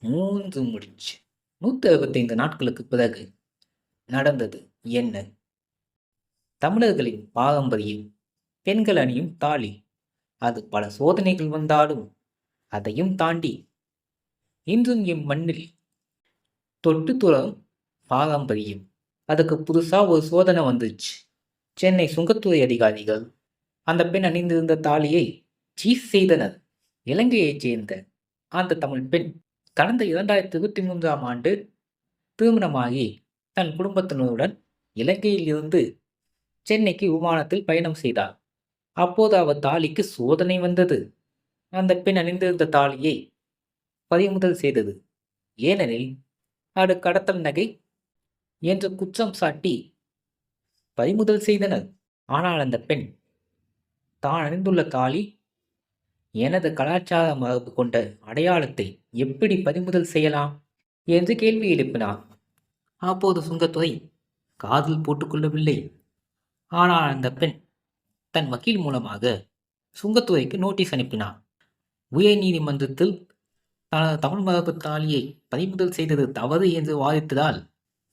3 முடிச்சு 165 நாட்களுக்கு பிறகு நடந்தது என்ன? தமிழர்களின் பாரம்பரியம் பெண்கள் அணியும் தாலி. அது பல சோதனைகள் வந்தாலும் அதையும் தாண்டி இன்றும் எம் மண்ணில் தொட்டு துறம் பாரம்பரியம். அதுக்கு புதுசா ஒரு சோதனை வந்துச்சு. சென்னை சுங்கத்துறை அதிகாரிகள் அந்த பெண் அணிந்திருந்த தாலியை சீஸ் செய்தனர். இலங்கையைச் சேர்ந்த அந்த தமிழ் பெண் கடந்த 2023ஆம் ஆண்டு திருமணமாகி தன் குடும்பத்தினருடன் இலங்கையில் இருந்து சென்னைக்கு விமானத்தில் பயணம் செய்தார். அப்போது அவர் தாலிக்கு சோதனை வந்தது. அந்த பெண் அணிந்திருந்த தாலியை பறிமுதல் செய்தது. ஏனெனில் அது கடத்தல் நகை என்று குற்றம் சாட்டி பறிமுதல் செய்தனர். ஆனால் அந்த பெண் தான் அணிந்துள்ள தாலி எனது கலாச்சார மரபு கொண்ட அடையாளத்தை எப்படி பறிமுதல் செய்யலாம் என்று கேள்வி எழுப்பினார். அப்போது சுங்கத்துறை காதில் போட்டுக்கொள்ளவில்லை. ஆனால் அந்த பெண் தன் வக்கீல் மூலமாக சுங்கத்துறைக்கு நோட்டீஸ் அனுப்பினார். உயர் நீதிமன்றத்தில் தனது தமிழ் மரபு தாலியை பறிமுதல் செய்தது தவறு என்று வாதிட்டதால்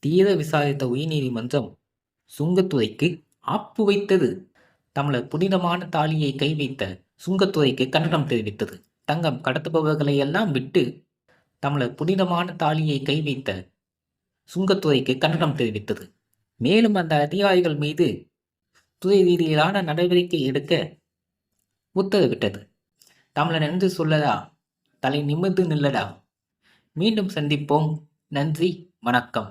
தீர விசாரித்த உயர்நீதிமன்றம் சுங்கத்துறைக்கு ஆப்பு வைத்தது. தமிழர் புனிதமான தாலியை கை வைத்த சுங்கத்துறைக்கு கண்டனம் தெரிவித்தது. தங்கம் கடத்துபவர்களை எல்லாம் விட்டு தமிழர் புனிதமான தாலியை கை வைத்த சுங்கத்துறைக்கு கண்டனம் தெரிவித்தது. மேலும் அந்த அதிகாரிகள் மீது துறை ரீதியிலான நடவடிக்கை எடுக்க உத்தரவிட்டது. தமிழன் என்று சொல்லடா, தலை நிமிர்ந்து நில்லடா. மீண்டும் சந்திப்போம். நன்றி, வணக்கம்.